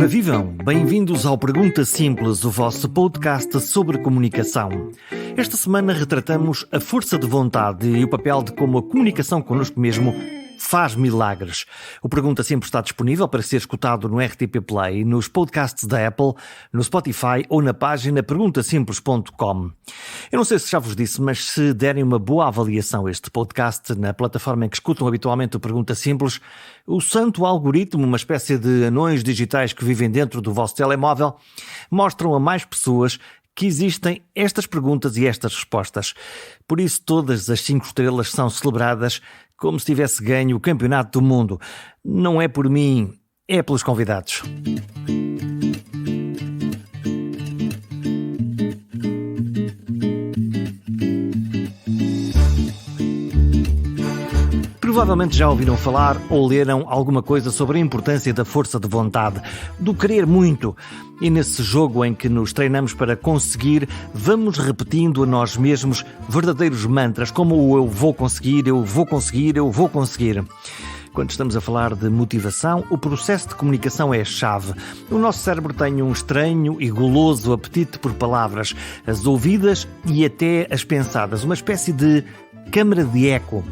Ora vivam, bem-vindos ao Pergunta Simples, o vosso podcast sobre comunicação. Esta semana retratamos a força de vontade e o papel de como a comunicação connosco mesmo faz milagres. O Pergunta Simples está disponível para ser escutado no RTP Play, nos podcasts da Apple, no Spotify ou na página perguntasimples.com. Eu não sei se já vos disse, mas se derem uma boa avaliação a este podcast na plataforma em que escutam habitualmente o Pergunta Simples, o santo algoritmo, uma espécie de anões digitais que vivem dentro do vosso telemóvel, mostram a mais pessoas que existem estas perguntas e estas respostas. Por isso todas as 5 estrelas são celebradas como se tivesse ganho o campeonato do mundo. Não é por mim, é pelos convidados. Provavelmente já ouviram falar ou leram alguma coisa sobre a importância da força de vontade, do querer muito. E nesse jogo em que nos treinamos para conseguir, vamos repetindo a nós mesmos verdadeiros mantras, como o eu vou conseguir, eu vou conseguir, eu vou conseguir. Quando estamos a falar de motivação, o processo de comunicação é a chave. O nosso cérebro tem um estranho e goloso apetite por palavras, as ouvidas e até as pensadas, uma espécie de câmara de eco.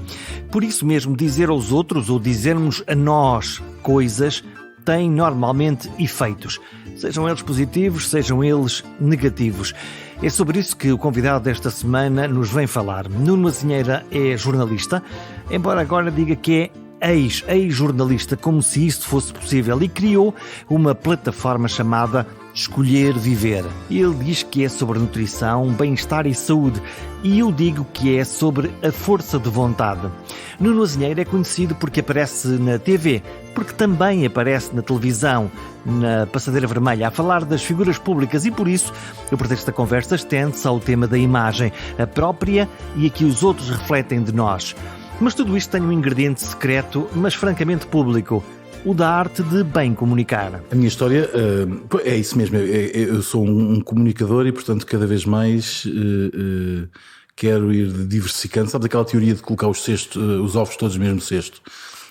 Por isso mesmo, dizer aos outros ou dizermos a nós coisas tem normalmente efeitos. Sejam eles positivos, sejam eles negativos. É sobre isso que o convidado desta semana nos vem falar. Nuno Azinheira é jornalista, embora agora diga que é ex-jornalista, como se isso fosse possível, e criou uma plataforma chamada Escolher Viver. Ele diz que é sobre nutrição, bem-estar e saúde, e eu digo que é sobre a força de vontade. Nuno Azinheira é conhecido porque aparece na TV, porque também aparece na televisão, na Passadeira Vermelha, a falar das figuras públicas, e por isso o pretexto da conversa estende-se ao tema da imagem, a própria e a que os outros refletem de nós. Mas tudo isto tem um ingrediente secreto, mas francamente público: o da arte de bem comunicar. A minha história é isso mesmo. Eu sou um comunicador e, portanto, cada vez mais quero ir diversificando. Sabes aquela teoria de colocar os ovos todos no mesmo cesto?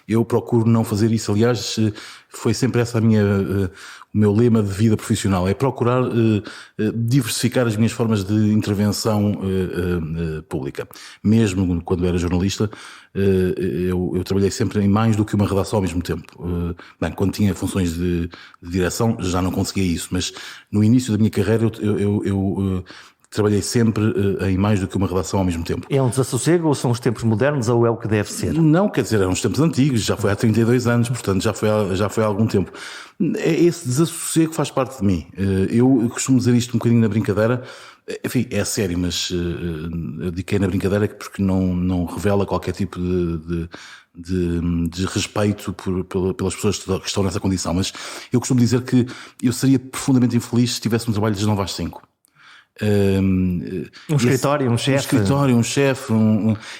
Eu procuro não fazer isso. Aliás, foi sempre essa o meu lema de vida profissional, é procurar diversificar as minhas formas de intervenção pública. Mesmo quando era jornalista, eu trabalhei sempre em mais do que uma redação ao mesmo tempo. Quando tinha funções de direção já não conseguia isso, mas no início da minha carreira eu trabalhei sempre em mais do que uma redação ao mesmo tempo. É um desassossego ou são os tempos modernos ou é o que deve ser? Não, quer dizer, eram os tempos antigos, já foi há 32 anos, portanto já foi há algum tempo. Esse desassossego faz parte de mim. Eu costumo dizer isto um bocadinho na brincadeira, enfim, é sério, mas eu digo na brincadeira porque não revela qualquer tipo de respeito pelas pessoas que estão nessa condição. Mas eu costumo dizer que eu seria profundamente infeliz se tivesse um trabalho das 9 às 5. Um escritório, um chefe.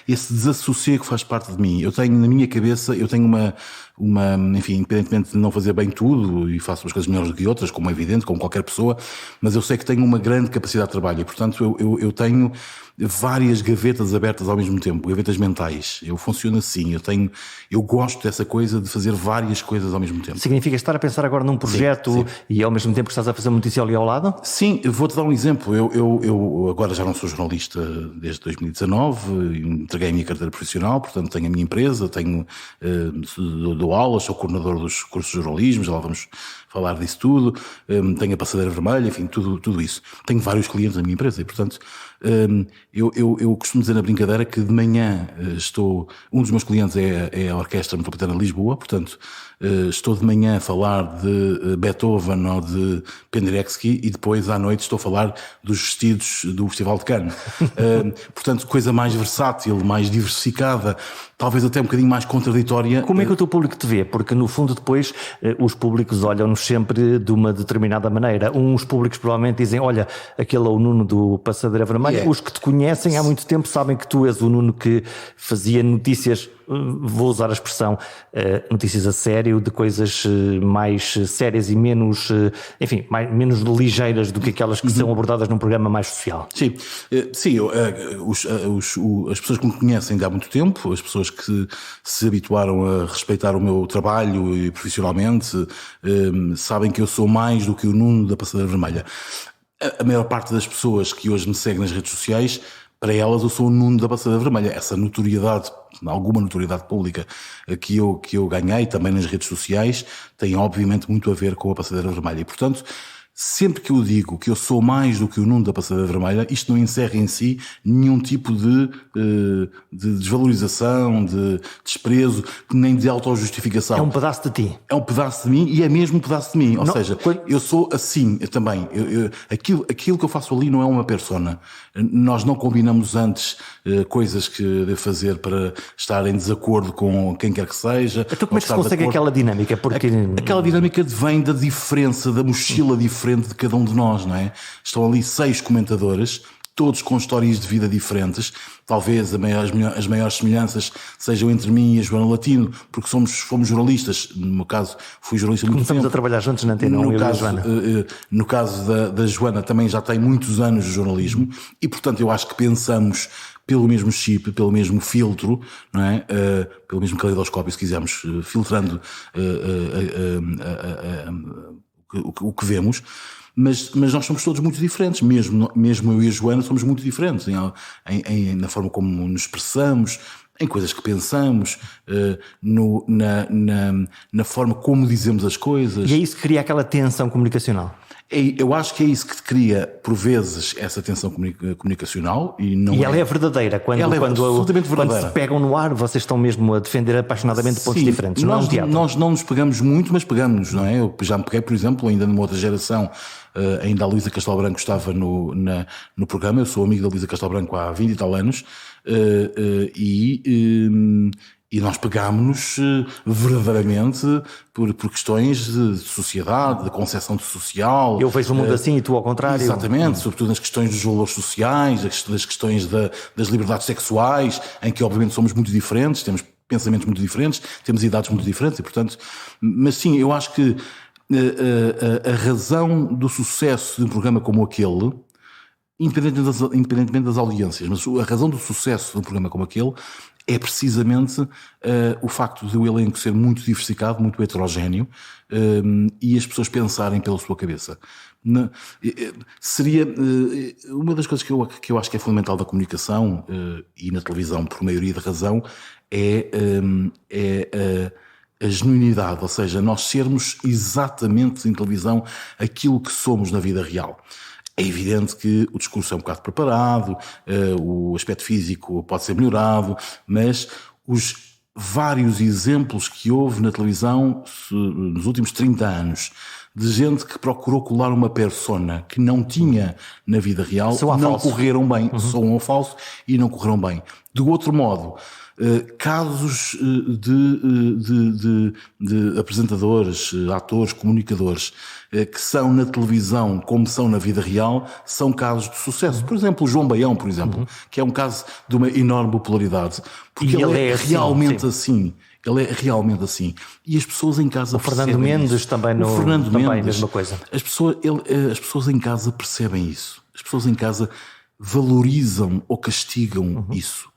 Esse desassossego faz parte de mim. Eu tenho na minha cabeça, enfim, independentemente de não fazer bem tudo, e faço as coisas melhores do que outras, como é evidente, como qualquer pessoa, mas eu sei que tenho uma grande capacidade de trabalho e, portanto, eu tenho várias gavetas abertas ao mesmo tempo, gavetas mentais. Eu funciono assim, eu gosto dessa coisa de fazer várias coisas ao mesmo tempo. Significa estar a pensar agora num projeto, sim. E ao mesmo tempo que estás a fazer uma notícia ali ao lado? Sim, eu vou-te dar um exemplo. Eu agora já não sou jornalista desde 2019, entreguei a minha carteira profissional, portanto tenho a minha empresa, dou aulas, sou coordenador dos cursos de jornalismo, já lá vamos falar disso tudo, tenho a Passadeira Vermelha, enfim, tudo isso. Tenho vários clientes na minha empresa e, portanto, eu costumo dizer na brincadeira que de manhã um dos meus clientes é a Orquestra Metropolitana de Lisboa, portanto, estou de manhã a falar de Beethoven ou de Penderecki e depois à noite estou a falar dos vestidos do Festival de Cannes. Portanto, coisa mais versátil, mais diversificada, talvez até um bocadinho mais contraditória. Como é que o teu público te vê? Porque no fundo depois os públicos olham-nos sempre de uma determinada maneira. Uns públicos provavelmente dizem, olha, aquele é o Nuno do Passadeira Vermelha. Os que te conhecem conhecem há muito tempo sabem que tu és o Nuno que fazia notícias, vou usar a expressão, notícias a sério, de coisas mais sérias e menos, enfim, menos ligeiras do que aquelas que são abordadas num programa mais social. Sim, as pessoas que me conhecem de há muito tempo, as pessoas que se habituaram a respeitar o meu trabalho e profissionalmente, sabem que eu sou mais do que o Nuno da Passadeira Vermelha. A maior parte das pessoas que hoje me seguem nas redes sociais, para elas eu sou o Nuno da Passadeira Vermelha. Essa notoriedade, alguma notoriedade pública que eu ganhei também nas redes sociais, tem obviamente muito a ver com a Passadeira Vermelha. E, portanto, sempre que eu digo que eu sou mais do que o Nuno da Passadeira Vermelha, isto não encerra em si nenhum tipo de desvalorização, de desprezo, nem de autojustificação. É um pedaço de ti. É um pedaço de mim e é mesmo um pedaço de mim. Ou seja, eu sou assim também. Aquilo que eu faço ali não é uma persona. Nós não combinamos antes coisas que devo fazer para estar em desacordo com quem quer que seja. Então como é que se consegue aquela dinâmica? Porque... Aquela dinâmica vem da diferença, da mochila diferente de cada um de nós, não é? Estão ali 6 comentadores, todos com histórias de vida diferentes. Talvez as maiores semelhanças sejam entre mim e a Joana Latino, porque fomos jornalistas. No meu caso, fui jornalista muito tempo. Começamos a trabalhar juntos na Antena, eu e a Joana. No caso da Joana, também já tem muitos anos de jornalismo e, portanto, eu acho que pensamos pelo mesmo chip, pelo mesmo filtro, não é? Pelo mesmo caleidoscópio, se quisermos, filtrando o que vemos. Mas nós somos todos muito diferentes, mesmo eu e a Joana somos muito diferentes na forma como nos expressamos, em coisas que pensamos, na forma como dizemos as coisas. E é isso que cria aquela tensão comunicacional? Eu acho que é isso que cria, por vezes, essa tensão comunicacional. E ela é verdadeira. Quando se pegam no ar, vocês estão mesmo a defender apaixonadamente pontos diferentes. Não é um teatro. Nós não nos pegamos muito, mas pegamos, não é? Eu já me peguei, por exemplo, ainda numa outra geração, ainda a Luísa Castelo Branco estava no programa. Eu sou amigo da Luísa Castelo Branco há 20 e tal anos. E nós pegámos-nos verdadeiramente por questões de sociedade, de concepção de social. Eu vejo o mundo assim e tu ao contrário. Exatamente, sobretudo nas questões dos valores sociais, das questões das liberdades sexuais, em que obviamente somos muito diferentes, temos pensamentos muito diferentes, temos idades muito diferentes e, portanto... Mas sim, eu acho que a razão do sucesso de um programa como aquele, independentemente das audiências, mas a razão do sucesso de um programa como aquele é precisamente o facto de o elenco ser muito diversificado, muito heterogéneo, e as pessoas pensarem pela sua cabeça. Seria uma das coisas que eu acho que é fundamental da comunicação, e na televisão por maioria de razão, é a genuinidade, ou seja, nós sermos exatamente em televisão aquilo que somos na vida real. É evidente que o discurso é um bocado preparado, o aspecto físico pode ser melhorado, mas os vários exemplos que houve na televisão nos últimos 30 anos de gente que procurou colar uma persona que não tinha na vida real, não correram bem, são ao falso e não correram bem. Do outro modo, casos de apresentadores, atores, comunicadores que são na televisão como são na vida real, são casos de sucesso. Por exemplo, o João Baião, por exemplo, que é um caso de uma enorme popularidade, porque ele é realmente assim. Ele é realmente assim. E as pessoas em casa percebem isso. O Fernando Mendes também, também a mesma coisa. As pessoas em casa percebem isso. As pessoas em casa valorizam ou castigam isso.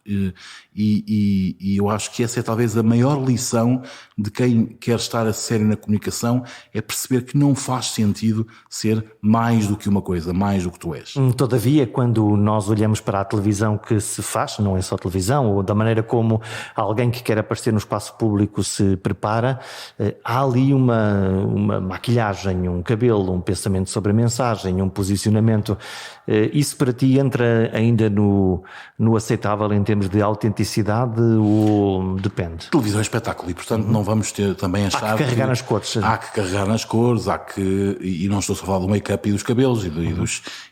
E eu acho que essa é talvez a maior lição de quem quer estar a sério na comunicação, é perceber que não faz sentido ser mais do que uma coisa, mais do que tu és. Todavia, quando nós olhamos para a televisão que se faz, não é só televisão, ou da maneira como alguém que quer aparecer no espaço público se prepara, há ali uma maquilhagem, um cabelo, um pensamento sobre a mensagem, um posicionamento. Isso para ti entra ainda no aceitável em termos de autenticidade ou depende? Televisão é espetáculo e, portanto, não vamos ter também achar há que carregar nas cores. Há que carregar nas cores, e não estou só a falar do make-up e dos cabelos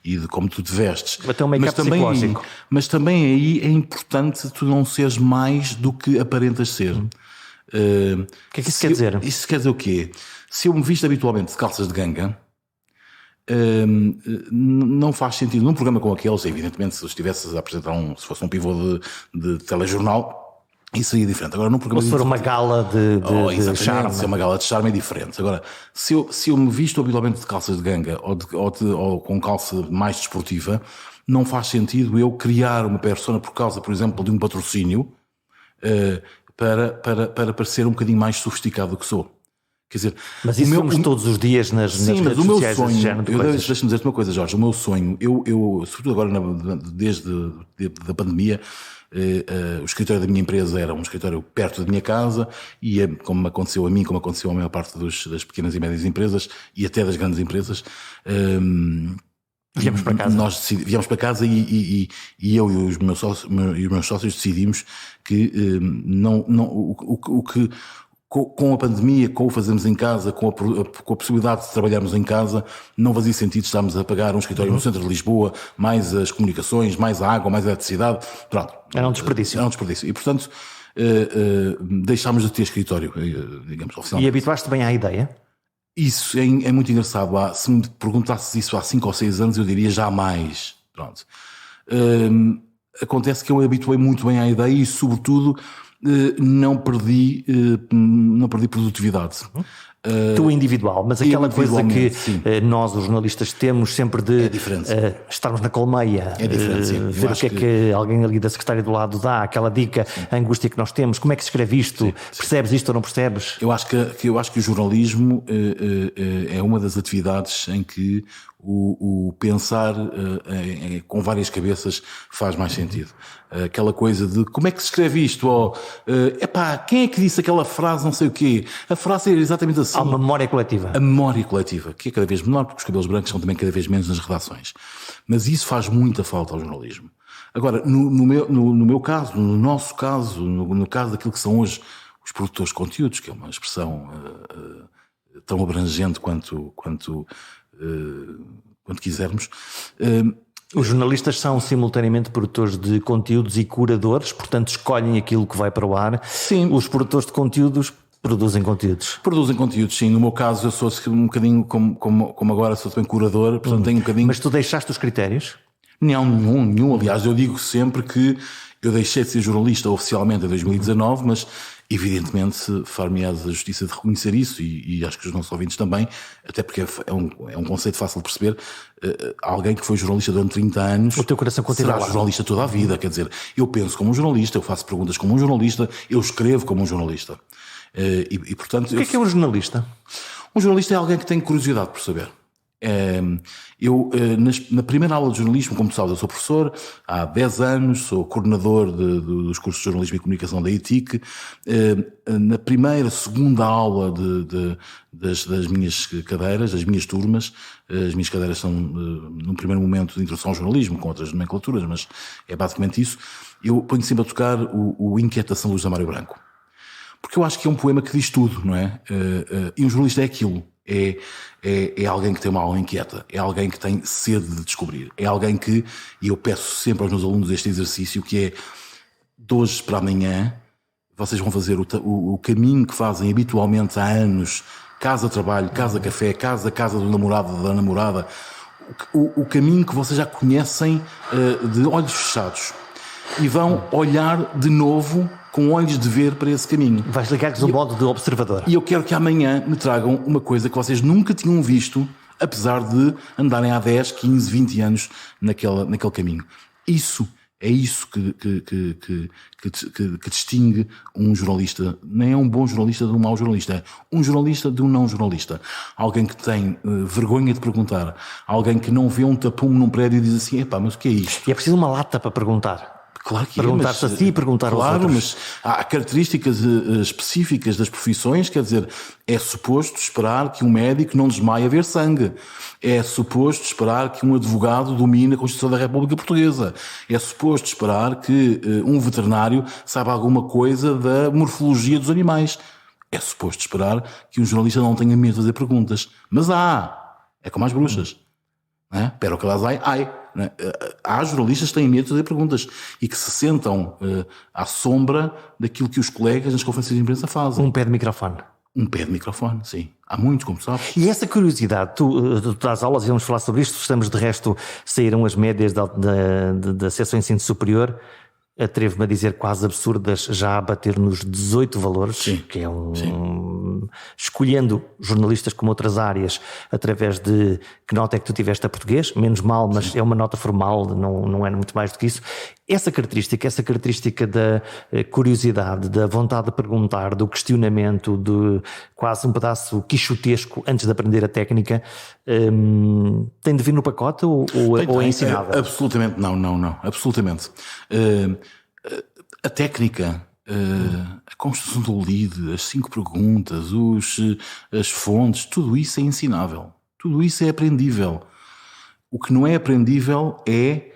e de como tu te vestes. Até um make-up psicológico. Mas também aí é importante tu não seres mais do que aparentas ser. O que é que isso quer dizer? Isso quer dizer o quê? Se eu me visto habitualmente de calças de ganga, não faz sentido num programa como aqueles. Evidentemente, se estivesse a apresentar se fosse um pivô de telejornal, isso seria diferente. Agora, num programa ou se for uma gala de charme. Se é uma gala de charme é diferente. Agora, se eu me visto habitualmente de calças de ganga ou com calça mais desportiva, não faz sentido eu criar uma persona por causa, por exemplo, de um patrocínio para parecer um bocadinho mais sofisticado do que sou. Quer dizer, mas isso vemos todos os dias nas redes sociais. Deixa-me dizer-te uma coisa, Jorge. O meu sonho, eu sobretudo agora desde a pandemia, o escritório da minha empresa era um escritório perto da minha casa e, como aconteceu a mim, como aconteceu à maior parte das pequenas e médias empresas e até das grandes empresas, viemos para casa. Nós viemos para casa e eu e os meus sócios decidimos que com a pandemia, com o fazermos em casa, com a possibilidade de trabalharmos em casa, não fazia sentido estarmos a pagar um escritório no centro de Lisboa, mais as comunicações, mais a água, mais a eletricidade. Pronto. Era um desperdício. E, portanto, deixámos de ter escritório, digamos, oficialmente. E habituaste bem à ideia? Isso é muito engraçado. Se me perguntasses isso há 5 ou 6 anos, eu diria jamais. Pronto. Acontece que eu me habituei muito bem à ideia e, sobretudo, não perdi produtividade. Tu individual, mas aquela coisa que nós, os jornalistas, temos sempre de estarmos na colmeia, ver o que é que alguém ali da secretária do lado dá, aquela dica, a angústia que nós temos, como é que se escreve isto, percebes isto ou não percebes? Eu acho que o jornalismo é uma das atividades em que o pensar com várias cabeças faz mais sentido. Aquela coisa de como é que se escreve isto? Ou, quem é que disse aquela frase, não sei o quê? A frase é exatamente assim. Há uma memória coletiva. A memória coletiva, que é cada vez menor, porque os cabelos brancos são também cada vez menos nas redações. Mas isso faz muita falta ao jornalismo. Agora, no meu caso, no nosso caso, no caso daquilo que são hoje os produtores de conteúdos, que é uma expressão tão abrangente quanto quisermos. Os jornalistas são simultaneamente produtores de conteúdos e curadores, portanto escolhem aquilo que vai para o ar. Sim. Os produtores de conteúdos produzem conteúdos. Produzem conteúdos, sim. No meu caso, eu sou um bocadinho como agora, sou também curador, portanto tenho um bocadinho... Mas tu deixaste os critérios? Não, nenhum. Aliás, eu digo sempre que eu deixei de ser jornalista oficialmente em 2019, mas evidentemente far-me-ás a justiça de reconhecer isso e acho que os nossos ouvintes também, até porque é um conceito fácil de perceber. Alguém que foi jornalista durante 30 anos, o teu coração continua será jornalista toda a vida. Quer dizer, eu penso como um jornalista, eu faço perguntas como um jornalista, eu escrevo como um jornalista. E portanto, o que é um jornalista? Um jornalista é alguém que tem curiosidade por saber. Na primeira aula de jornalismo, como tu sabes, eu sou professor há 10 anos, sou coordenador dos cursos de jornalismo e comunicação da ETIC. Na segunda aula das minhas cadeiras, das minhas turmas, as minhas cadeiras são, num primeiro momento, de introdução ao jornalismo, com outras nomenclaturas, mas é basicamente isso. Eu ponho sempre a tocar o Inquietação Luz da Mário Branco. Porque eu acho que é um poema que diz tudo, não é? E um jornalista é aquilo. É alguém que tem uma alma inquieta, é alguém que tem sede de descobrir, é alguém que, e eu peço sempre aos meus alunos este exercício, que é, de hoje para amanhã, vocês vão fazer o caminho que fazem habitualmente há anos, casa-trabalho, casa-café, casa do namorado, da namorada, o caminho que vocês já conhecem de olhos fechados, e vão olhar de novo com olhos de ver para esse caminho. Vais ligar-lhes um modo de observador. E eu quero que amanhã me tragam uma coisa que vocês nunca tinham visto, apesar de andarem há 10, 15, 20 anos naquele caminho. É isso que distingue um jornalista. Nem é um bom jornalista de um mau jornalista. É um jornalista de um não jornalista. Alguém que tem vergonha de perguntar. Alguém que não vê um tapume num prédio e diz assim, mas o que é isto? E é preciso uma lata para perguntar. Claro que perguntar-se a si e perguntar aos outros. Claro, mas há características específicas das profissões, quer dizer, é suposto esperar que um médico não desmaie a ver sangue. É suposto esperar que um advogado domine a Constituição da República Portuguesa. É suposto esperar que um veterinário saiba alguma coisa da morfologia dos animais. É suposto esperar que um jornalista não tenha medo de fazer perguntas. Mas é como as bruxas. Não é? Pero que las hay. Há jornalistas que têm medo de fazer perguntas e que se sentam à sombra daquilo que os colegas nas conferências de imprensa fazem. Um pé de microfone. Um pé de microfone, sim. Há muitos, como sabes. E essa curiosidade, tu dás aulas e vamos falar sobre isto, estamos de resto, saíram as médias da seção de ensino superior, atrevo-me a dizer quase absurdas, já a bater nos 18 valores, Sim. que é escolhendo jornalistas como outras áreas, através de que nota é que tu tiveste a português, menos mal, mas sim, é uma nota formal, não é muito mais do que isso. Essa característica da curiosidade, da vontade de perguntar, do questionamento, de quase um pedaço quixotesco antes de aprender a técnica, tem de vir no pacote ou é ensinável? Absolutamente não, absolutamente. A técnica, a construção do lead, as 5 perguntas, as fontes, tudo isso é ensinável, tudo isso é aprendível. O que não é aprendível é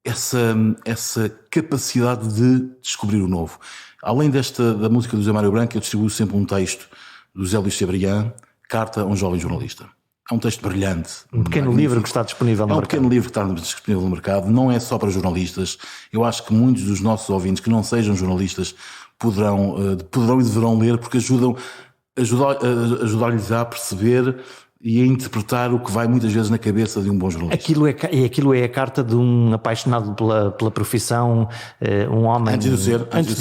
essa capacidade de descobrir o novo. Além da música do Zé Mário Branco, eu distribuo sempre um texto do Zé Luís Cebrián, Carta a um Jovem Jornalista. É um texto brilhante. Um pequeno livro que está disponível no mercado. É um pequeno livro que está disponível no mercado. Não é só para jornalistas. Eu acho que muitos dos nossos ouvintes que não sejam jornalistas poderão e deverão ler, porque ajudar-lhes a perceber e a interpretar o que vai muitas vezes na cabeça de um bom jornalista. Aquilo é a carta de um apaixonado pela profissão, um homem... Antes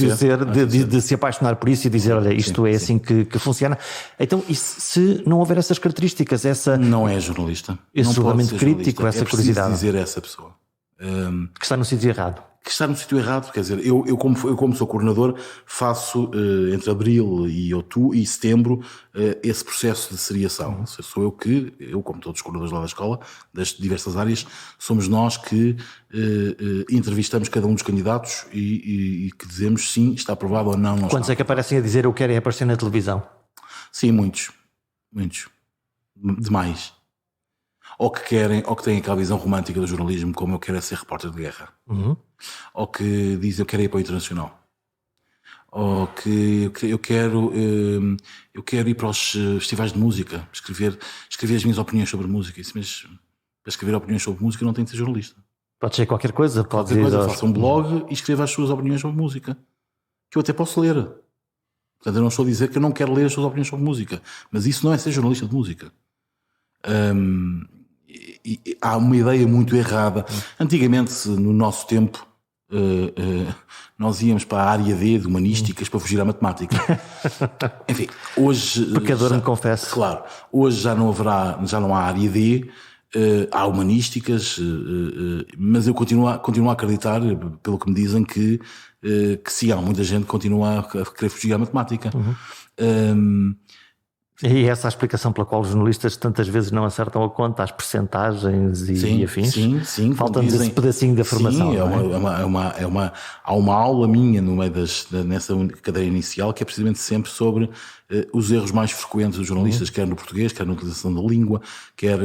de se apaixonar por isso e dizer, olha, isto sim, assim que funciona. Então, e se não houver essas características, não é jornalista. Esse julgamento crítico, essa curiosidade. Dizer a essa pessoa. Que está no sítio errado. Que está no sítio errado, quer dizer, eu como sou coordenador, faço entre abril e setembro esse processo de seriação. Sou eu, como todos os coordenadores lá da escola, das diversas áreas, somos nós que entrevistamos cada um dos candidatos e que dizemos sim, está aprovado ou não. Quantos é que aparecem a dizer eu quero aparecer na televisão? Sim, muitos. Demais. Ou que têm aquela visão romântica do jornalismo, como eu quero ser repórter de guerra. Ou que dizem eu quero ir para o internacional. Ou que eu quero ir para os festivais de música, escrever as minhas opiniões sobre música. Mas para escrever opiniões sobre música não tem de ser jornalista. Pode ser qualquer coisa. Faça um blog e escreva as suas opiniões sobre música, que eu até posso ler. Portanto, eu não estou a dizer que eu não quero ler as suas opiniões sobre música, mas isso não é ser jornalista de música. E há uma ideia muito errada. Antigamente, no nosso tempo, nós íamos para a área D de humanísticas para fugir à matemática. Enfim, hoje... Pecador, me confesso. Claro, hoje já não há área D, há humanísticas, mas eu continuo a acreditar, pelo que me dizem, que sim, há muita gente que continua a querer fugir à matemática. E essa é a explicação pela qual os jornalistas tantas vezes não acertam a conta, as percentagens e afins? Sim. Falta-nos esse pedacinho da formação. Sim, há uma aula minha no meio nessa cadeira inicial que é precisamente sempre sobre os erros mais frequentes dos jornalistas, quer no português, quer na utilização da língua, quer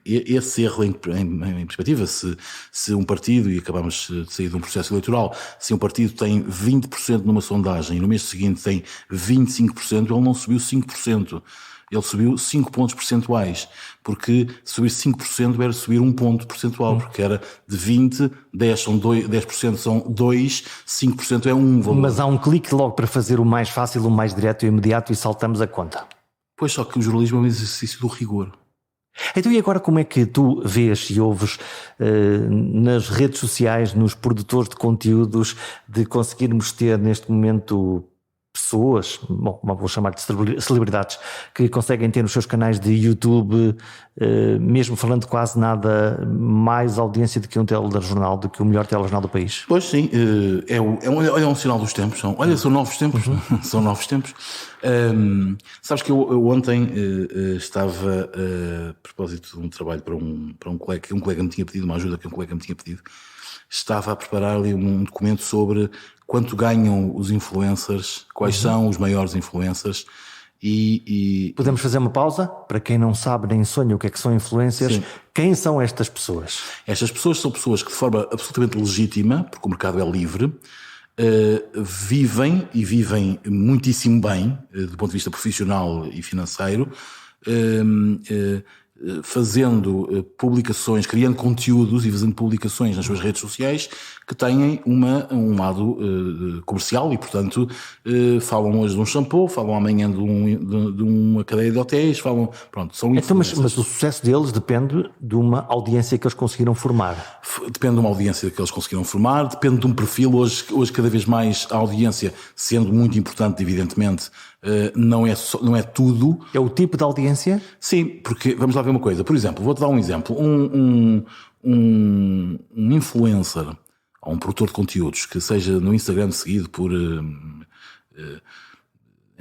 esse erro em perspectiva, se um partido, e acabamos de sair de um processo eleitoral, se um partido tem 20% numa sondagem e no mês seguinte tem 25%, ele não subiu 5%. Ele subiu 5 pontos percentuais, porque subir 5% era subir 1 ponto percentual, porque era de 20, 10% são 2, 5% é 1 valor. Mas há um clique logo para fazer o mais fácil, o mais direto e imediato e saltamos a conta. Pois, só que o jornalismo é um exercício do rigor. Então, e agora como é que tu vês e ouves nas redes sociais, nos produtores de conteúdos, de conseguirmos ter neste momento pessoas, vou chamar de celebridades, que conseguem ter nos seus canais de YouTube, mesmo falando quase nada, mais audiência do que um telejornal, do que o melhor telejornal do país? Pois sim, é um sinal dos tempos. São novos tempos. São novos tempos. Sabes que eu ontem estava, a propósito de um trabalho para um colega, que um colega me tinha pedido, uma ajuda que um colega me tinha pedido, estava a preparar ali um documento sobre quanto ganham os influencers, quais são os maiores influencers e... Podemos fazer uma pausa? Para quem não sabe nem sonha o que é que são influencers, sim. Quem são estas pessoas? Estas pessoas são pessoas que de forma absolutamente legítima, porque o mercado é livre, vivem muitíssimo bem, do ponto de vista profissional e financeiro, fazendo publicações, criando conteúdos e fazendo publicações nas suas redes sociais que têm um lado comercial e, portanto, falam hoje de um shampoo, falam amanhã de uma cadeia de hotéis, falam... Pronto, são influencers. Mas o sucesso deles depende de uma audiência que eles conseguiram formar. Depende de uma audiência que eles conseguiram formar, depende de um perfil. Hoje cada vez mais a audiência, sendo muito importante, evidentemente, não é tudo. É o tipo de audiência? Sim, porque vamos lá ver uma coisa. Por exemplo, vou-te dar um exemplo. Um influencer ou um produtor de conteúdos que seja no Instagram seguido por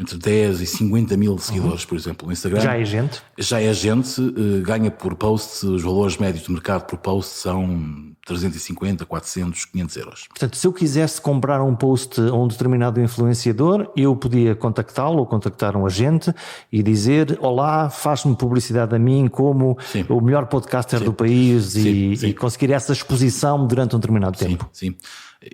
entre 10 e 50 mil seguidores, por exemplo, no Instagram. Já é gente? Já é gente, ganha por post, os valores médios de mercado por post são 350, 400, 500 euros. Portanto, se eu quisesse comprar um post a um determinado influenciador, eu podia contactá-lo ou contactar um agente e dizer: olá, faz-me publicidade a mim como o melhor podcaster do país e conseguir essa exposição durante um determinado tempo. Sim.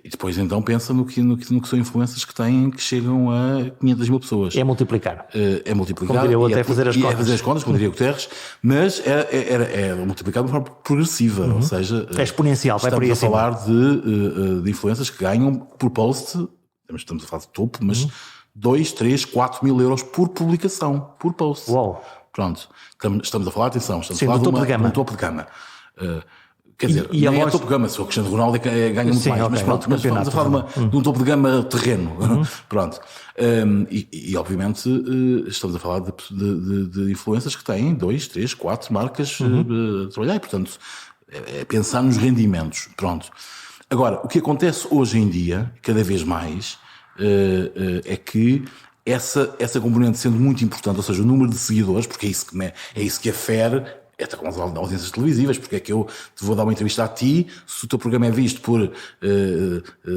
E depois então pensa no que são influências que chegam a 500 mil pessoas. É multiplicar. É multiplicar. Como diria eu, até fazer as contas. É fazer as contas, como diria Guterres, mas é multiplicar de uma forma progressiva, ou seja... É exponencial, vai por aí acima. Estamos a falar de influências que ganham por post, estamos a falar de topo, mas 2, 3, 4 mil euros por publicação, por post. Uau! Pronto, estamos a falar, atenção, estamos a falar de um topo de gama. Quer dizer, nem é topo de gama, se o Cristiano Ronaldo ganha muito mais, mas pronto, mas estamos a falar de um topo de gama terreno. Pronto. E obviamente estamos a falar de influências que têm 2, 3, 4 marcas a trabalhar e, portanto, é pensar nos rendimentos. Pronto. Agora, o que acontece hoje em dia, cada vez mais, é que essa componente sendo muito importante, ou seja, o número de seguidores, porque é isso que afere, até com as audiências televisivas, porque é que eu te vou dar uma entrevista a ti, se o teu programa é visto por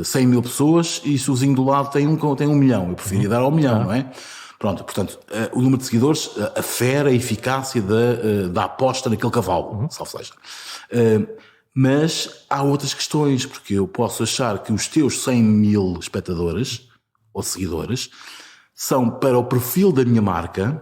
100 mil pessoas e se o vizinho do lado tem 1 milhão, eu preferia dar ao 1 milhão, não é? Pronto, portanto, o número de seguidores afere a eficácia da aposta naquele cavalo, salvo seja. Mas há outras questões, porque eu posso achar que os teus 100 mil espectadores ou seguidores são, para o perfil da minha marca,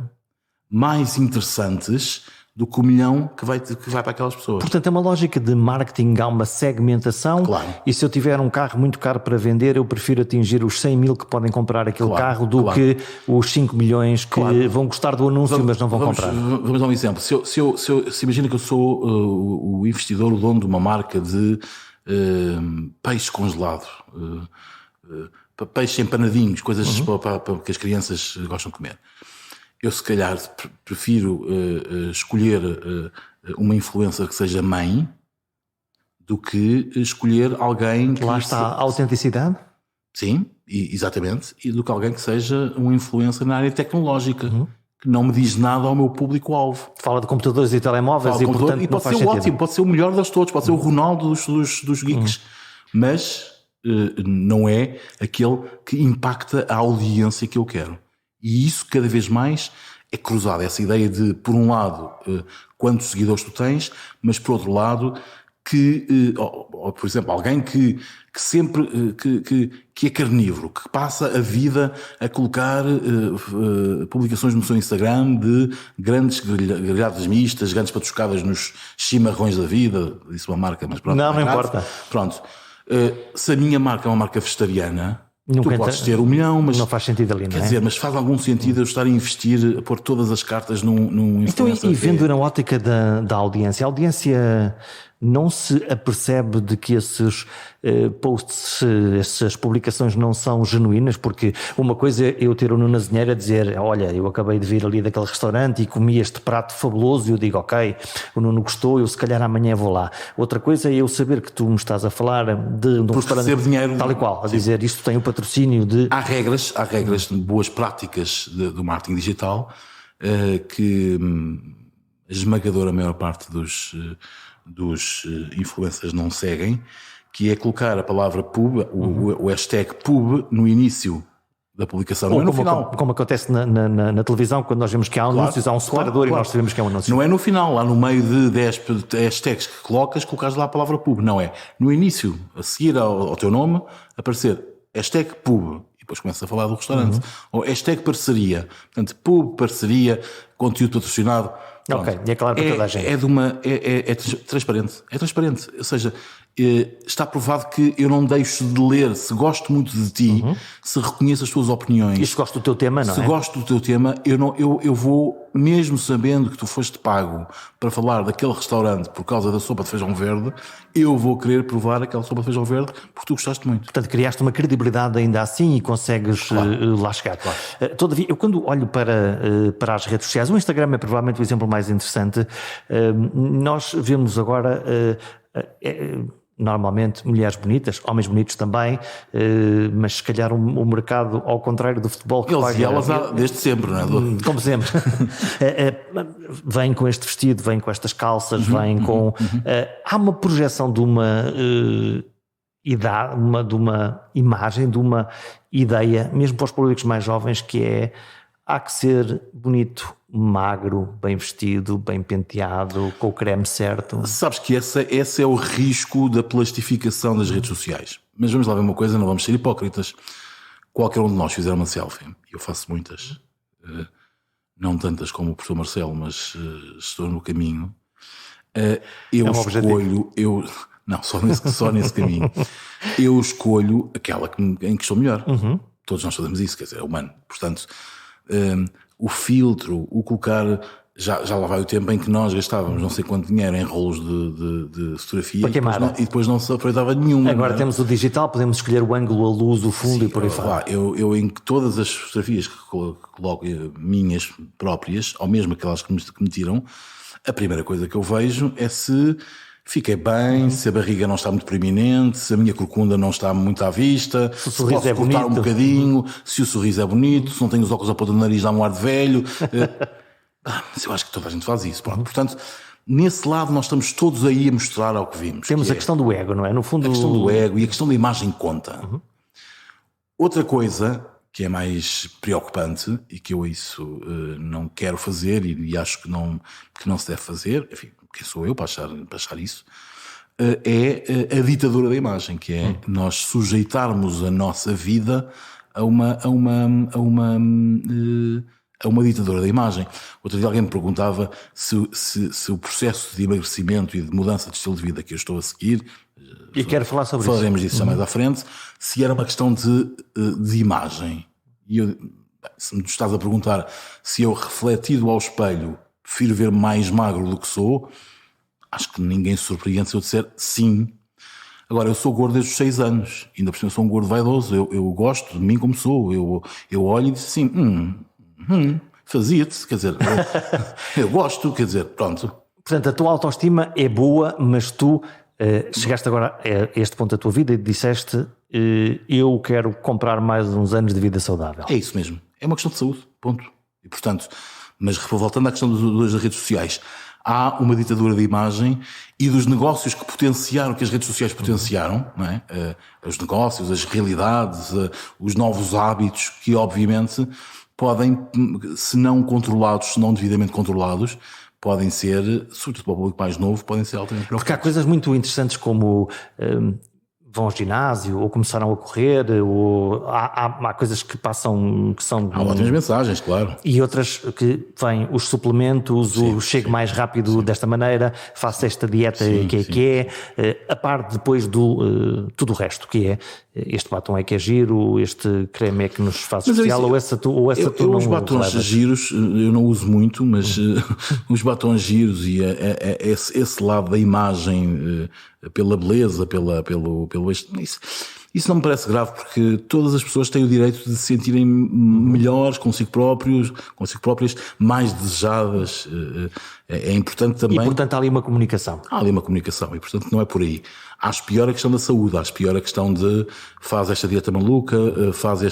mais interessantes do que 1 milhão que vai para aquelas pessoas. Portanto, é uma lógica de marketing, há uma segmentação. Claro. E se eu tiver um carro muito caro para vender, eu prefiro atingir os 100 mil que podem comprar aquele carro do que os 5 milhões que vão gostar do anúncio, mas não vão comprar. Vamos dar um exemplo. Se imagina que eu sou o investidor, o dono de uma marca de peixe congelado, peixe empanadinhos, coisas para que as crianças gostam de comer. Eu, se calhar, prefiro escolher uma influencer que seja mãe do que escolher alguém que... Lá está a autenticidade? Sim, exatamente. E do que alguém que seja um influencer na área tecnológica, que não me diz nada ao meu público-alvo. Fala de computadores e telemóveis e, portanto, e pode ser o ótimo, pode ser o melhor de todos, pode ser o Ronaldo dos geeks, mas não é aquele que impacta a audiência que eu quero. E isso cada vez mais é cruzado, essa ideia de, por um lado, quantos seguidores tu tens, mas por outro lado, por exemplo, alguém que sempre que é carnívoro, que passa a vida a colocar publicações no seu Instagram de grandes grelhadas mistas, grandes patuscadas nos chimarrões da vida, disse uma marca, mas pronto. Não importa. Pronto. Se a minha marca é uma marca vegetariana, nunca tu podes ter 1 milhão, mas... Não faz sentido ali, não é? Quer dizer, mas faz algum sentido eu estar a investir, a pôr todas as cartas num influencer? Então, e vendo na ótica da audiência, a audiência não se apercebe de que esses posts, essas publicações não são genuínas? Porque uma coisa é eu ter o Nuno Azinheiro a dizer: olha, eu acabei de vir ali daquele restaurante e comi este prato fabuloso, e eu digo: ok, o Nuno gostou, eu se calhar amanhã vou lá. Outra coisa é eu saber que tu me estás a falar de um restaurante dinheiro, tal e qual, a dizer isto tem o patrocínio de... Há regras de boas práticas do marketing digital que a esmagadora maior parte dos influencers não seguem, que é colocar a palavra pub, o hashtag pub no início da publicação, não é no final. Como acontece na televisão, quando nós vemos que há anúncios, há um separador e nós sabemos que é um anúncio. Não é no final, lá no meio de 10 hashtags que colocares lá a palavra pub, não é. No início, a seguir ao teu nome, aparecer hashtag pub, e depois começa a falar do restaurante. Ou hashtag parceria, portanto, pub, parceria, conteúdo patrocinado. Ok, e é claro para toda a gente. É transparente. É transparente. Ou seja, está provado que eu não deixo de ler. Se gosto muito de ti, se reconheço as tuas opiniões. E se gosto do teu tema, não é? Se gosto do teu tema, eu vou, mesmo sabendo que tu foste pago para falar daquele restaurante por causa da sopa de feijão verde, eu vou querer provar aquela sopa de feijão verde porque tu gostaste muito. Portanto, criaste uma credibilidade ainda assim e consegues lá chegar. Claro. Todavia, eu quando olho para as redes sociais, o Instagram é provavelmente o exemplo mais interessante. Nós vemos agora... normalmente mulheres bonitas, homens bonitos também, mas se calhar o mercado, ao contrário do futebol, que eles e elas desde sempre, não é? Como sempre. Vêm com este vestido, vêm com estas calças, vêm com... há uma projeção de uma idade, de uma imagem, de uma ideia, mesmo para os públicos mais jovens, que é: há que ser bonito, magro, bem vestido, bem penteado, com o creme certo. Sabes que esse é o risco da plastificação das redes sociais. Mas vamos lá ver uma coisa, não vamos ser hipócritas. Qualquer um de nós fizer uma selfie, eu faço muitas, não tantas como o professor Marcelo, mas estou no caminho. Eu escolho... Não, só nesse caminho. Eu escolho aquela em que estou melhor. Todos nós fazemos isso, quer dizer, é humano. Portanto... o filtro, o colocar, já lá vai o tempo em que nós gastávamos não sei quanto dinheiro em rolos de fotografia e depois não se aproveitava nenhuma. Agora temos o digital, podemos escolher o ângulo, a luz, o fundo. Sim, e por aí fora. Eu em todas as fotografias que coloco, minhas próprias, ou mesmo aquelas que me tiram, a primeira coisa que eu vejo é se fiquei bem, se a barriga não está muito preeminente, se a minha corcunda não está muito à vista, se o sorriso posso é cortar bonito, um bocadinho, se o sorriso é bonito, se não tenho os óculos à ponta do nariz, dá um ar de velho. Mas eu acho que toda a gente faz isso. Portanto, nesse lado nós estamos todos aí a mostrar ao que vimos. Temos a questão do ego, não é? No fundo, a questão do ego e a questão da imagem conta. Outra coisa que é mais preocupante e que eu não quero fazer e acho que não se deve fazer, enfim, quem sou eu para achar isso, é a ditadura da imagem, que é nós sujeitarmos a nossa vida a uma ditadura da imagem. Outro dia alguém me perguntava se o processo de emagrecimento e de mudança de estilo de vida que eu estou a seguir, e quero falar sobre isso. Falaremos disso já mais à frente, se era uma questão de imagem. E se me estás a perguntar se eu, refletido ao espelho, prefiro ver mais magro do que sou, acho que ninguém se surpreende se eu disser sim. Agora, eu sou gordo desde os 6 anos, ainda por cima sou um gordo vaidoso, eu gosto de mim como sou, eu olho e digo assim, fazia-te, quer dizer, eu gosto, quer dizer, pronto. Portanto, a tua autoestima é boa, mas tu chegaste agora a este ponto da tua vida e disseste: eu quero comprar mais uns anos de vida saudável. É isso mesmo, é uma questão de saúde, ponto. E portanto, mas voltando à questão das redes sociais, há uma ditadura de imagem e dos negócios que potenciaram, que as redes sociais potenciaram, não é? Os negócios, as realidades, os novos hábitos que obviamente podem, se não controlados, se não devidamente controlados, podem ser, sobretudo para o público mais novo, podem ser altamente preocupantes. Porque há coisas muito interessantes como vão ao ginásio ou começaram a correr, ou há coisas que passam que são... Há ótimas mensagens, claro. E outras que vêm os suplementos, chego mais rápido desta maneira, faço esta dieta a par depois do tudo o resto, que é este batom é que é giro, este creme é que nos faz especial, ou essa tu não os batons giros eu não uso muito, mas os batons giros e esse lado da imagem pela beleza, pelo isso não me parece grave, porque todas as pessoas têm o direito de se sentirem melhores consigo próprias, mais desejadas. É importante também. E portanto há ali uma comunicação. Há ali uma comunicação e portanto não é por aí. Acho pior a questão da saúde, acho pior a questão de faz esta dieta maluca, faz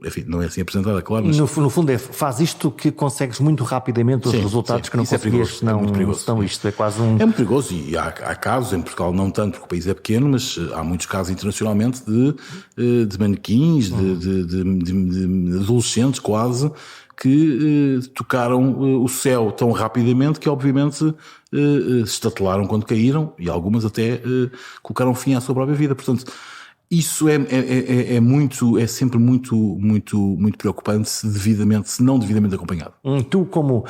enfim, não é assim apresentada, claro. Mas... No fundo faz isto que consegues muito rapidamente os resultados que não conseguias, senão isto é quase um... É muito perigoso e há casos, em Portugal não tanto porque o país é pequeno, mas há muitos casos internacionalmente de manequins, de adolescentes quase, que tocaram o céu tão rapidamente que obviamente se estatelaram quando caíram e algumas até colocaram fim à sua própria vida. Portanto, Isso é sempre muito preocupante se não devidamente acompanhado. Tu, como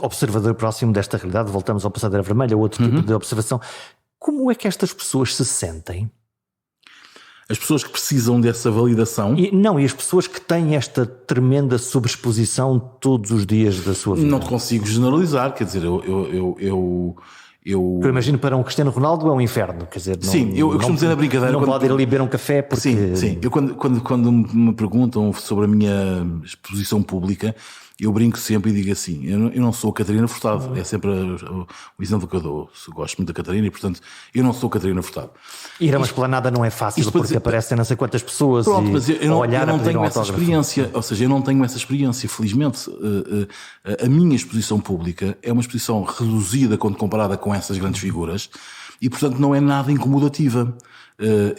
observador próximo desta realidade, voltamos ao Passadeira Vermelha, outro tipo de observação, como é que estas pessoas se sentem? As pessoas que precisam dessa validação... E as pessoas que têm esta tremenda sobreexposição todos os dias da sua vida? Não te consigo generalizar, quer dizer, eu imagino para um Cristiano Ronaldo é um inferno, quer dizer... Sim, eu costumo dizer na brincadeira... Não pode ir ali beber um café porque... Sim. Eu quando me perguntam sobre a minha exposição pública, eu brinco sempre e digo assim, eu não sou a Catarina Furtado, é sempre o exemplo que eu dou. Eu gosto muito da Catarina e, portanto, eu não sou a Catarina Furtado. Ir a uma esplanada não é fácil porque aparecem não sei quantas pessoas. Pronto, mas eu não tenho essa autógrafo. experiência, ou seja, eu não tenho essa experiência, felizmente. A minha exposição pública é uma exposição reduzida quando comparada com essas grandes figuras e, portanto, não é nada incomodativa.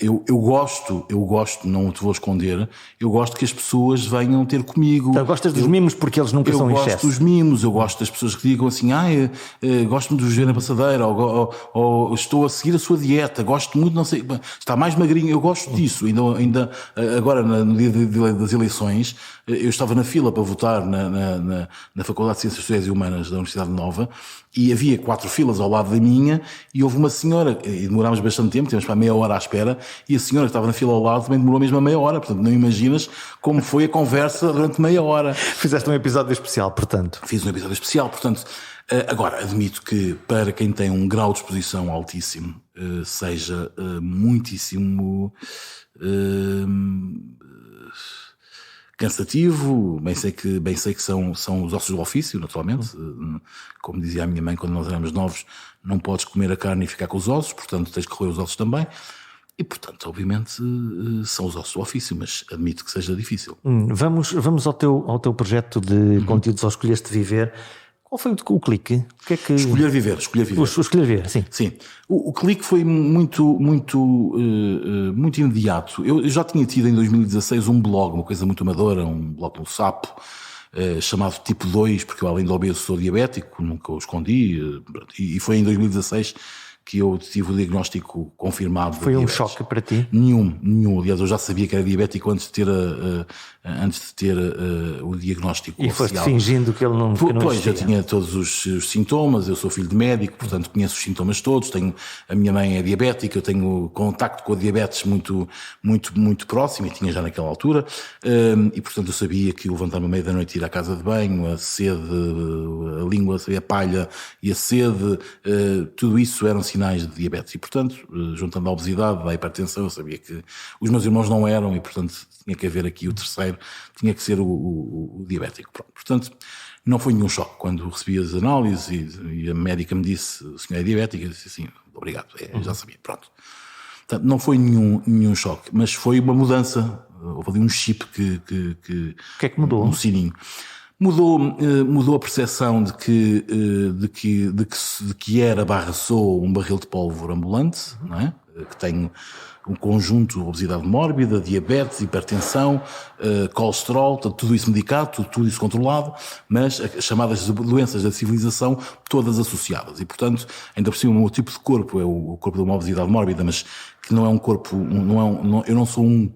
Eu gosto, não te vou esconder, eu gosto que as pessoas venham ter comigo. Então, gostas dos mimos porque eles nunca são em excesso? Eu gosto dos mimos, eu gosto das pessoas que digam assim, gosto-me de vos ver na passadeira, ou estou a seguir a sua dieta, gosto muito, não sei, está mais magrinho, eu gosto disso. Ainda agora, no dia das eleições, eu estava na fila para votar na Faculdade de Ciências Sociais e Humanas da Universidade Nova, e havia 4 filas ao lado da minha, e houve uma senhora, e demorámos bastante tempo, tínhamos para meia hora à espera, e a senhora que estava na fila ao lado também demorou mesmo a meia hora, portanto não imaginas como foi a conversa durante meia hora. Fizeste um episódio especial, portanto. Fiz um episódio especial, portanto, agora admito que para quem tem um grau de exposição altíssimo, seja muitíssimo cansativo, bem sei que são os ossos do ofício, naturalmente. Como dizia a minha mãe quando nós éramos novos, não podes comer a carne e ficar com os ossos, portanto tens que roer os ossos também. E, portanto, obviamente, são os ossos do ofício, mas admito que seja difícil. Vamos ao teu projeto de conteúdos ao Escolheste Viver. Qual foi o clique? O que é que... Escolher viver. O Escolher Viver, sim. Sim. O clique foi muito imediato. Eu já tinha tido em 2016 um blog, uma coisa muito amadora, um blog no Sapo, chamado Tipo 2, porque eu, além de obeso, sou diabético, nunca o escondi, e foi em 2016 que eu tive o diagnóstico confirmado. Foi um choque para ti? Nenhum. Aliás, eu já sabia que era diabético antes de ter o diagnóstico e oficial. E foste fingindo que ele não Pois, existia. eu tinha todos os sintomas, eu sou filho de médico, portanto conheço os sintomas todos, a minha mãe é diabética, eu tenho contacto com a diabetes muito próximo, e tinha já naquela altura, e portanto eu sabia que levantar-me à meia da noite e ir à casa de banho, a sede, a língua, a palha e a sede, tudo isso eram sinais de diabetes, e portanto, juntando a obesidade, a hipertensão, eu sabia que os meus irmãos não eram, e portanto tinha que haver aqui o terceiro, tinha que ser o diabético. Pronto. Portanto, não foi nenhum choque. Quando recebi as análises e a médica me disse, o senhor é diabético, eu disse assim, obrigado, já sabia, pronto. Portanto, não foi nenhum choque, mas foi uma mudança, houve ali um chip que... O que é que mudou? Um sininho. Mudou a percepção de que era /sou um barril de pólvora ambulante, não é? Que tem um conjunto de obesidade mórbida, diabetes, hipertensão, colesterol, tudo isso medicado, tudo isso controlado, mas as chamadas doenças da civilização todas associadas. E, portanto, ainda por cima, o meu tipo de corpo é o corpo de uma obesidade mórbida, mas que não é um corpo, eu não sou um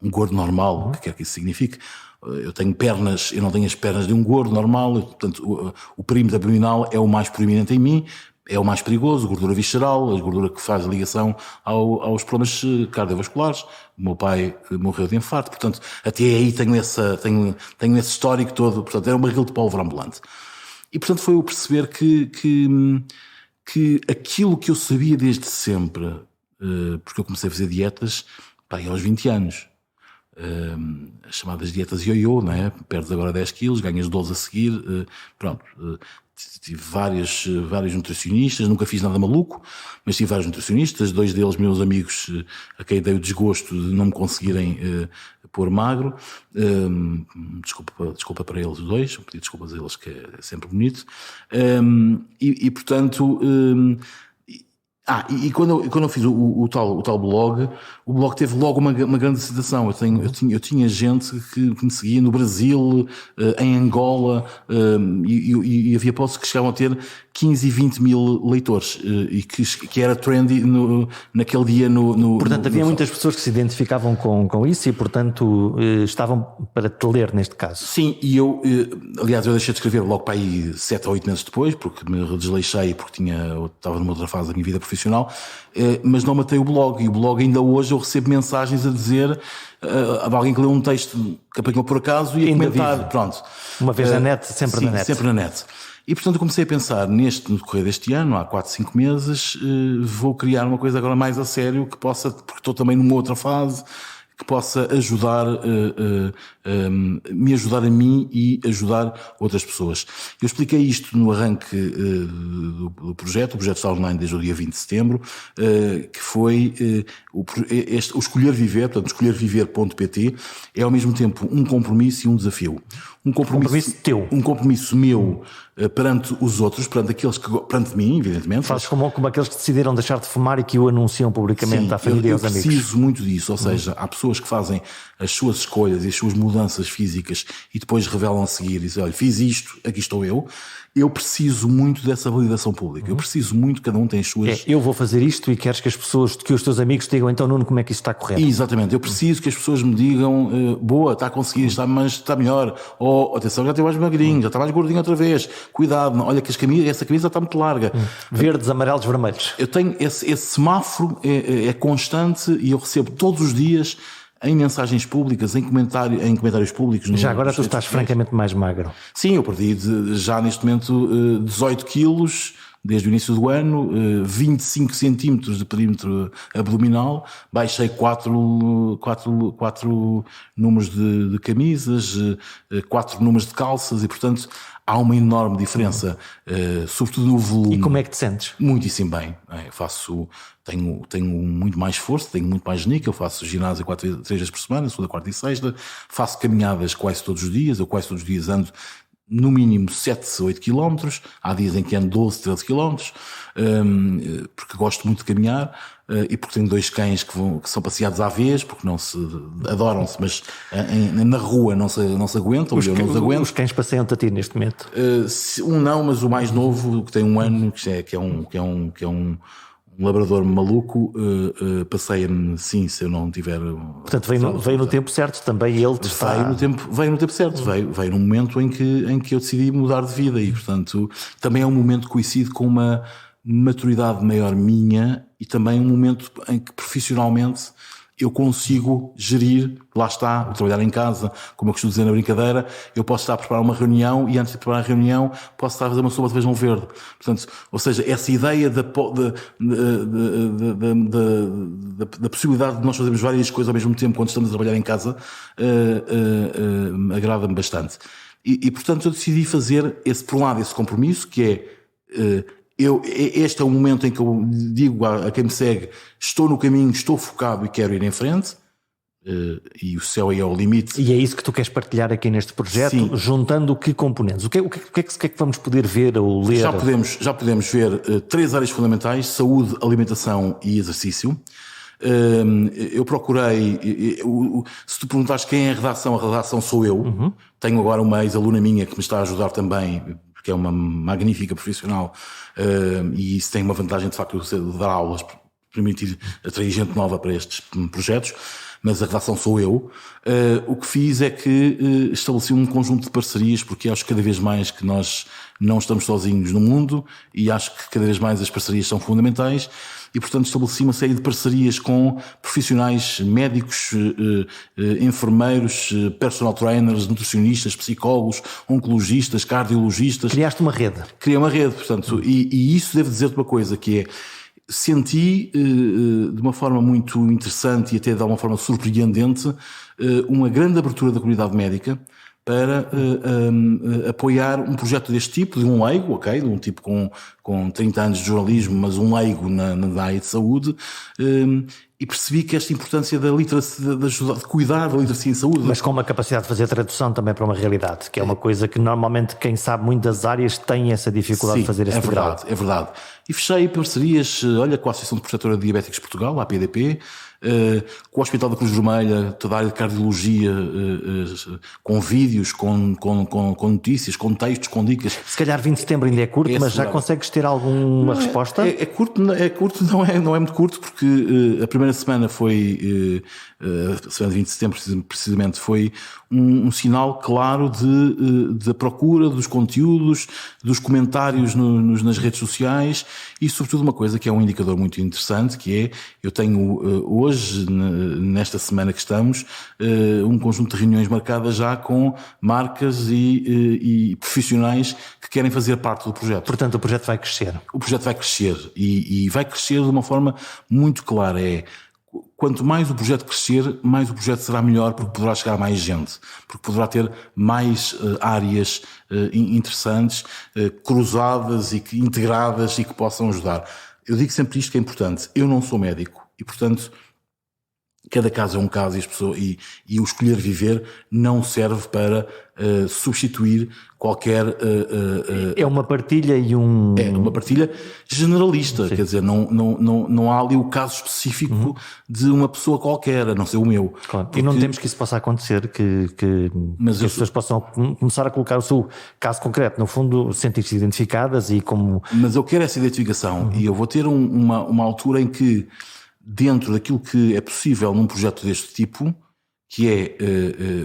gordo normal, o que quer que isso signifique. Eu tenho pernas, eu não tenho as pernas de um gordo normal, portanto o perímetro abdominal é o mais proeminente em mim, é o mais perigoso, gordura visceral, a gordura que faz a ligação aos problemas cardiovasculares. O meu pai morreu de infarto, portanto até aí tenho esse histórico todo, portanto era um barril de pólvora ambulante. E portanto foi eu perceber que aquilo que eu sabia desde sempre, porque eu comecei a fazer dietas aos 20 anos, as chamadas dietas ioiô, não é? Perdes agora 10 quilos, ganhas 12 a seguir, pronto. Tive vários nutricionistas, nunca fiz nada maluco, mas tive vários nutricionistas, 2 deles meus amigos a quem dei o desgosto de não me conseguirem pôr magro. Desculpa para eles os dois, pedir desculpas a eles, que é sempre bonito. E portanto... E quando eu fiz o tal blog, o blog teve logo uma grande aceitação. Eu tinha gente que me seguia no Brasil, em Angola, e havia posts que chegavam a ter 15 e 20 mil leitores, e que era trendy naquele dia Portanto, havia muitas pessoas que se identificavam com isso e, portanto, estavam para te ler neste caso. Sim, e aliás, eu deixei de escrever logo para aí 7 ou 8 meses depois, porque me desleixei, porque estava numa outra fase da minha vida profissional, mas não matei o blog, e o blog ainda hoje eu recebo mensagens a dizer de alguém que leu um texto que apanhou por acaso e a comentar, pronto. Uma vez na net, sempre na net. Sempre na net. E portanto eu comecei a pensar no decorrer deste ano, há 4, 5 meses, vou criar uma coisa agora mais a sério, que possa, porque estou também numa outra fase, que possa ajudar, me ajudar a mim e ajudar outras pessoas. Eu expliquei isto no arranque do projeto. O projeto está online desde o dia 20 de setembro, que foi o Escolher Viver, portanto, escolherviver.pt, é ao mesmo tempo um compromisso e um desafio. Um compromisso teu. Um compromisso meu perante os outros, perante mim, evidentemente. Fazes como aqueles que decidiram deixar de fumar e que o anunciam publicamente à família e aos amigos. Eu preciso muito disso, ou seja, há pessoas que fazem as suas escolhas e as suas mudanças físicas e depois revelam a seguir e dizem, olha, fiz isto, aqui estou eu. Eu preciso muito dessa validação pública. Eu preciso muito, cada um tem as suas... eu vou fazer isto e queres que os teus amigos te digam, então, Nuno, como é que isto está a correr? Exatamente. Eu preciso que as pessoas me digam, boa, está a conseguir, está melhor. Ou, atenção, já tem mais magrinho, já está mais gordinho outra vez. Cuidado, olha que essa camisa está muito larga. Verdes, amarelos, vermelhos. Eu tenho esse semáforo, é constante, e eu recebo todos os dias em mensagens públicas, em comentários públicos. Já agora tu estás francamente mais magro. Sim, eu perdi já neste momento 18 quilos desde o início do ano, 25 centímetros de perímetro abdominal, baixei 4 números de camisas, 4 números de calças e, portanto, há uma enorme diferença, sobretudo no volume. E como é que te sentes? Muitíssimo bem. Tenho muito mais força, tenho muito mais níquel, faço ginásio 3 vezes por semana, segunda, quarta e sexta, faço caminhadas quase todos os dias, eu quase todos os dias ando no mínimo 7, 8 km, há dias em que ando 12, 13 km, porque gosto muito de caminhar, e porque tenho 2 cães que são passeados à vez, porque adoram-se, mas na rua não se aguentam, eu não os aguento. Os cães passeiam-te a ti neste momento? Um não, mas o mais novo, que tem 1 ano, que é um labrador maluco, passeia-me, sim, se eu não tiver... Portanto, veio no tempo certo também, ele te está... Veio no tempo certo, veio num momento em que eu decidi mudar de vida e, portanto, também é um momento que coincide com uma maturidade maior minha e também um momento em que profissionalmente eu consigo gerir, lá está, o trabalhar em casa, como eu costumo dizer na brincadeira, eu posso estar a preparar uma reunião e antes de preparar a reunião posso estar a fazer uma sopa de feijão verde. Portanto, ou seja, essa ideia da possibilidade de nós fazermos várias coisas ao mesmo tempo quando estamos a trabalhar em casa agrada-me bastante. E portanto eu decidi fazer por um lado esse compromisso que é... este é o momento em que eu digo a quem me segue, estou no caminho, estou focado e quero ir em frente, e o céu aí é o limite. E é isso que tu queres partilhar aqui neste projeto. Sim. Juntando que componentes? O que é que vamos poder ver ou ler? Já podemos ver 3 áreas fundamentais: saúde, alimentação e exercício. Eu procurei, se tu perguntares quem é a redação sou eu. Tenho agora uma ex-aluna minha que me está a ajudar também, que é uma magnífica profissional, e isso tem uma vantagem de facto de dar aulas, permitir atrair gente nova para estes projetos, mas a redação sou eu. O que fiz é que estabeleci um conjunto de parcerias, porque acho cada vez mais que nós não estamos sozinhos no mundo e acho que cada vez mais as parcerias são fundamentais. E, portanto, estabeleci uma série de parcerias com profissionais médicos, enfermeiros, personal trainers, nutricionistas, psicólogos, oncologistas, cardiologistas. Criaste uma rede. Criei uma rede, portanto, e isso devo dizer-te uma coisa, que é, senti de uma forma muito interessante e até de uma forma surpreendente uma grande abertura da comunidade médica para apoiar um projeto deste tipo, de um leigo, ok, de um tipo com 30 anos de jornalismo, mas um leigo na área de saúde, e percebi que esta importância da literacia, de cuidar da literacia em saúde. Mas com uma capacidade de fazer tradução também para uma realidade, que é uma coisa que normalmente quem sabe muito das áreas tem essa dificuldade de fazer esse grau. É verdade. E fechei parcerias, olha, com a Associação de Protetora de Diabéticos de Portugal, a APDP, com o Hospital da Cruz Vermelha, toda a área de cardiologia, com vídeos, com notícias, com textos, com dicas. Se calhar 20 de setembro ainda é curto, mas já consegues ter alguma resposta? É curto, não é muito curto, porque a primeira semana foi, a semana de 20 de setembro precisamente, foi um sinal claro da procura dos conteúdos, dos comentários nas redes sociais e, sobretudo, uma coisa que é um indicador muito interessante, que é, eu tenho hoje, nesta semana que estamos, um conjunto de reuniões marcadas já com marcas e profissionais que querem fazer parte do projeto. Portanto, o projeto vai crescer. O projeto vai crescer e vai crescer de uma forma muito clara. Quanto mais o projeto crescer, mais o projeto será melhor, porque poderá chegar a mais gente, porque poderá ter mais áreas interessantes, cruzadas e integradas e que possam ajudar. Eu digo sempre isto que é importante. Eu não sou médico e, portanto, cada caso é um caso e o escolher viver não serve para substituir qualquer... é uma partilha É uma partilha generalista, sim. Quer dizer, não há ali o caso específico de uma pessoa qualquer, a não ser o meu. Claro. Porque... E não temos que isso possa acontecer, que as pessoas possam começar a colocar o seu caso concreto, no fundo, sentir-se identificadas e como... Mas eu quero essa identificação e eu vou ter uma altura em que, dentro daquilo que é possível num projeto deste tipo, que é,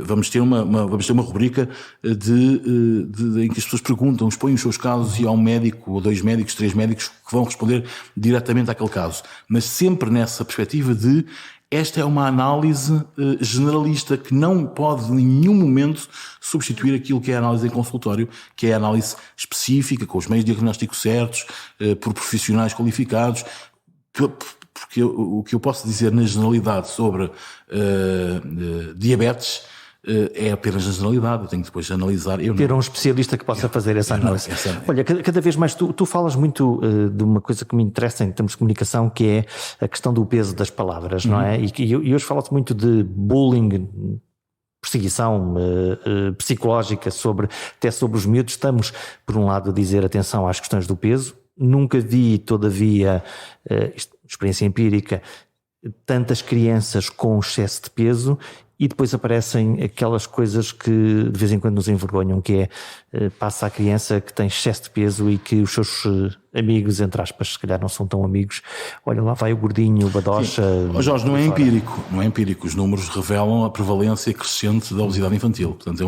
vamos ter uma rubrica em que as pessoas perguntam, expõem os seus casos e há um médico, ou 2 médicos, 3 médicos que vão responder diretamente àquele caso. Mas sempre nessa perspectiva de, esta é uma análise generalista que não pode em nenhum momento substituir aquilo que é a análise em consultório, que é a análise específica, com os meios diagnósticos certos, por profissionais qualificados, porque o que eu posso dizer na generalidade sobre diabetes é apenas na generalidade, eu tenho que depois analisar. Ter um especialista que possa fazer essa análise. Olha, cada vez mais tu falas muito de uma coisa que me interessa em termos de comunicação, que é a questão do peso das palavras, não é? E hoje fala-se muito de bullying, perseguição psicológica até sobre os miúdos. Estamos, por um lado, a dizer atenção às questões do peso. Nunca vi, todavia, experiência empírica, tantas crianças com excesso de peso e depois aparecem aquelas coisas que de vez em quando nos envergonham, que é, passa a criança que tem excesso de peso e que os seus amigos, entre aspas, se calhar não são tão amigos, olha lá vai o gordinho, o badocha... Jorge, não é empírico, os números revelam a prevalência crescente da obesidade infantil, portanto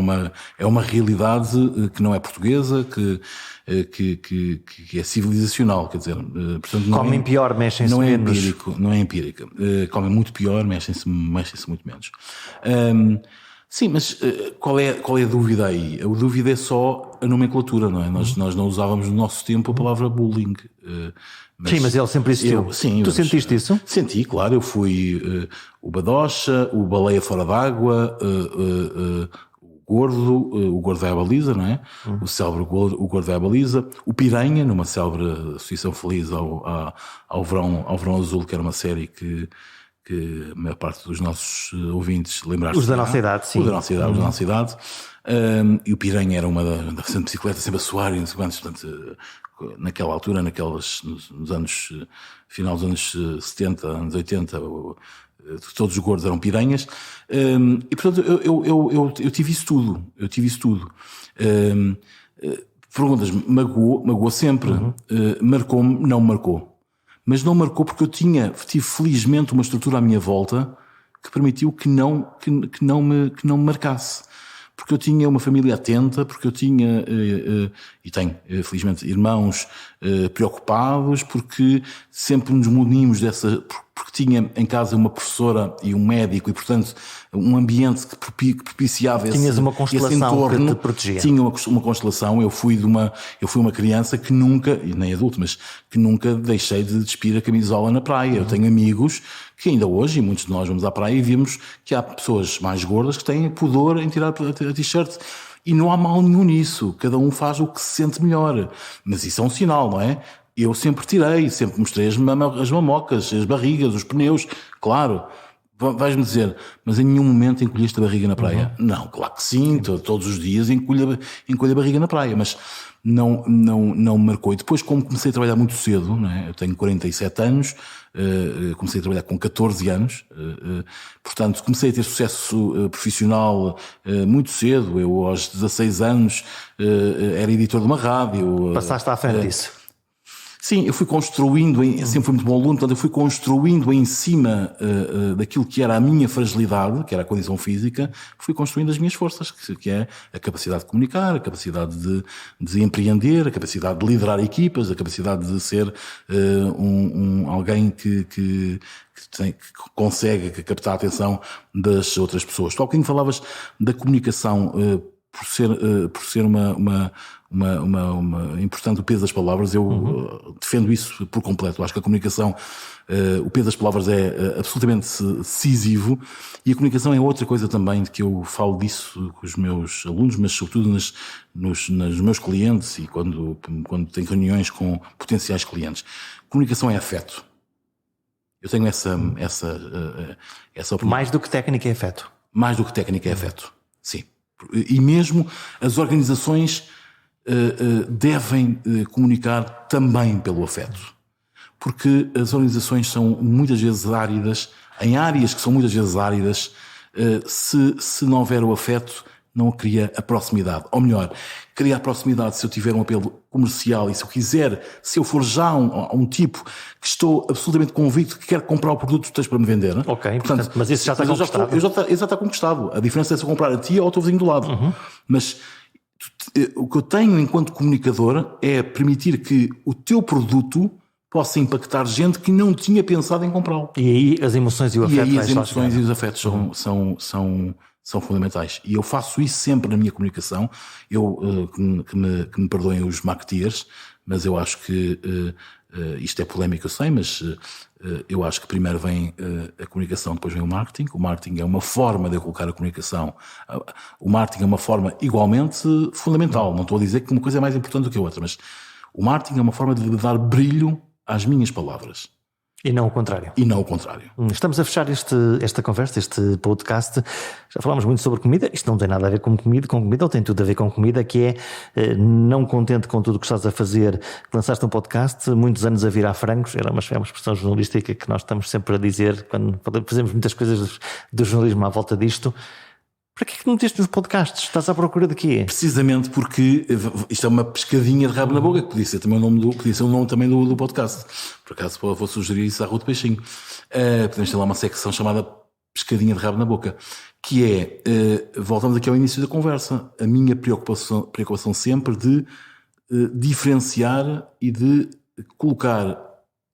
é uma realidade que não é portuguesa, que é civilizacional, quer dizer, portanto comem pior, mexem-se menos. Não é empírica. Comem muito pior, mexem-se muito menos. Sim, mas qual é a dúvida aí? A dúvida é só a nomenclatura, não é? Nós não usávamos no nosso tempo a palavra bullying. Mas ele sempre existiu. Tu sentiste isso? Senti, claro. Eu fui o badocha, o baleia fora d'água, o gordo é a baliza, não é? O célebre o gordo é a baliza, o piranha, numa célebre associação feliz ao Verão Azul, que era uma série que a maior parte dos nossos ouvintes lembraram. Os da nossa idade, sim. Os da nossa idade. E o piranha era uma da bicicleta sempre a suar e não sei quantos, portanto, naquela altura, nos anos, final dos anos 70, anos 80, todos os gordos eram piranhas, e portanto eu tive isso tudo. Perguntas-me, magoou sempre, marcou-me, não marcou. Mas não marcou porque eu tive felizmente uma estrutura à minha volta que permitiu que não me marcasse. Porque eu tinha uma família atenta, porque eu tinha, e tenho, felizmente, irmãos preocupados, porque sempre nos munimos porque tinha em casa uma professora e um médico e, portanto, um ambiente que propiciava esse entorno. Tinhas uma constelação que te protegia. Tinha uma constelação. Eu fui uma criança que nunca, e nem adulto, mas que nunca deixei de despir a camisola na praia. Eu tenho amigos que ainda hoje, e muitos de nós vamos à praia e vimos que há pessoas mais gordas que têm pudor em tirar a t-shirt. E não há mal nenhum nisso. Cada um faz o que se sente melhor. Mas isso é um sinal, não é? Eu sempre tirei, sempre mostrei as mamocas, as barrigas, os pneus, claro. Vais-me dizer, mas em nenhum momento encolheste a barriga na praia? Não, claro que sim, todos os dias encolho a barriga na praia, mas não me marcou. E depois, como comecei a trabalhar muito cedo, não é? Eu tenho 47 anos, comecei a trabalhar com 14 anos, portanto comecei a ter sucesso profissional muito cedo. Eu aos 16 anos era editor de uma rádio. Passaste à frente disso. Sim, eu fui construindo, sempre fui muito bom aluno, portanto eu fui construindo em cima daquilo que era a minha fragilidade, que era a condição física, fui construindo as minhas forças, que é a capacidade de comunicar, a capacidade de empreender, a capacidade de liderar equipas, a capacidade de ser alguém que consegue captar a atenção das outras pessoas. Tu há bocadinho falavas da comunicação por ser uma importante o peso das palavras. Eu defendo isso por completo. Eu acho que a comunicação, o peso das palavras é absolutamente decisivo, e a comunicação é outra coisa também de que eu falo disso com os meus alunos, mas sobretudo nos meus clientes e quando tenho reuniões com potenciais clientes. Comunicação é afeto. Eu tenho essa opinião. Mais do que técnica é afeto. Mais do que técnica é afeto, sim. E mesmo as organizações devem comunicar também pelo afeto, porque as organizações são muitas vezes áridas, em áreas que são muitas vezes áridas. Se não houver o afeto, não cria a proximidade. Ou melhor, cria a proximidade se eu tiver um apelo comercial e se eu for já um tipo que estou absolutamente convicto que quer comprar o produto que tens para me vender. Ok, portanto, mas isso já está conquistado. Já está conquistado. A diferença é se eu comprar a ti ou ao teu vizinho do lado. Mas o que eu tenho enquanto comunicador é permitir que o teu produto possa impactar gente que não tinha pensado em comprá-lo. E aí as emoções e o afeto. E aí as emoções e os afetos são fundamentais. E eu faço isso sempre na minha comunicação. Que me perdoem os marketeers, mas eu acho que isto é polémico, eu sei, mas eu acho que primeiro vem a comunicação, depois vem o marketing. O marketing é uma forma de eu colocar a comunicação. O marketing é uma forma igualmente fundamental. Não estou a dizer que uma coisa é mais importante do que a outra, mas o marketing é uma forma de dar brilho às minhas palavras. E não o contrário. Estamos a fechar esta conversa, este podcast. Já falámos muito sobre comida. Isto não tem nada a ver com comida, ou tem tudo a ver com comida, que é, não contente com tudo o que estás a fazer, lançaste um podcast, muitos anos a virar frangos. É uma expressão jornalística que nós estamos sempre a dizer quando fazemos muitas coisas do jornalismo à volta disto. Para que meteste nos podcasts? Estás à procura de quê? Precisamente porque isto é uma pescadinha de rabo na boca, que podia ser também o nome também do podcast. Por acaso vou sugerir isso à Rua do Peixinho. Podemos ter lá uma secção chamada pescadinha de rabo na boca, que é, voltamos aqui ao início da conversa, a minha preocupação sempre de diferenciar e de colocar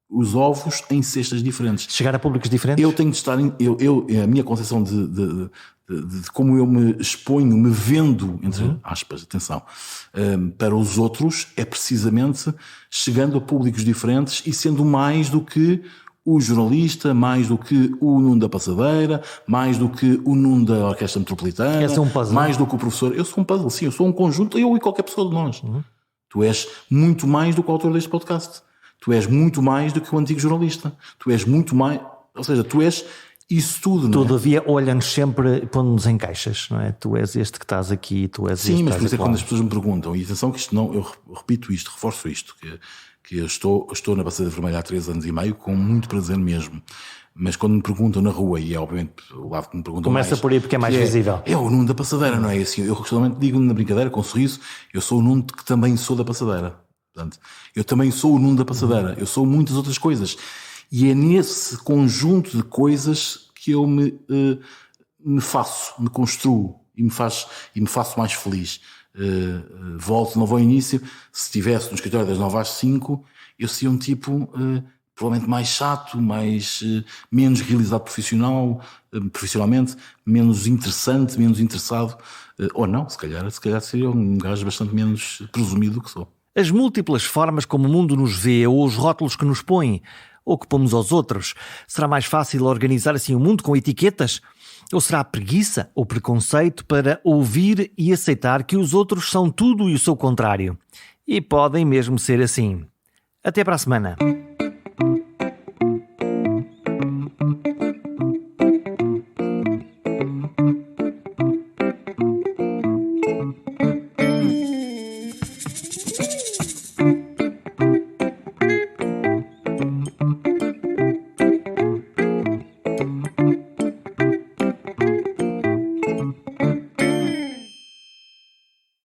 os ovos em cestas diferentes. Chegar a públicos diferentes? Eu tenho de estar... a minha concepção de como eu me exponho, me vendo, entre aspas, atenção, para os outros, é precisamente chegando a públicos diferentes e sendo mais do que o jornalista, mais do que o Nuno da Passadeira, mais do que o Nuno da Orquestra Metropolitana, um puzzle. Mais do que o professor. Eu sou um puzzle, sim, eu sou um conjunto, eu e qualquer pessoa de nós. Tu és muito mais do que o autor deste podcast. Tu és muito mais do que o antigo jornalista. Tu és muito mais... Ou seja, tu és isso tudo, não é? Todavia, olha-nos sempre, pondo-nos em caixas, não é? Tu és este que estás aqui, tu és este que estás aqui. Sim, mas por isso é quando as pessoas me perguntam, e atenção que isto não... Eu repito isto, reforço isto, que eu estou na Passadeira Vermelha há 3 anos e meio, com muito prazer mesmo. Mas quando me perguntam na rua, e é obviamente o lado que me perguntam começa mais... por aí porque é mais visível. É o Nuno da Passadeira, não é assim? Eu justamente digo na brincadeira, com um sorriso, eu sou o Nuno que também sou da Passadeira. Portanto, eu também sou o Nuno da Passadeira. Eu sou muitas outras coisas. E é nesse conjunto de coisas que eu me faço, me construo e me faço mais feliz. Volto de novo ao início. Se estivesse no escritório das 9 às 5, eu seria um tipo provavelmente mais chato, menos realizado profissionalmente, menos interessante, menos interessado. Ou não, se calhar seria um gajo bastante menos presumido do que sou. As múltiplas formas como o mundo nos vê, ou os rótulos que nos põem, ou que pomos aos outros, será mais fácil organizar assim o mundo com etiquetas? Ou será preguiça ou preconceito para ouvir e aceitar que os outros são tudo e o seu contrário? E podem mesmo ser assim. Até para a semana.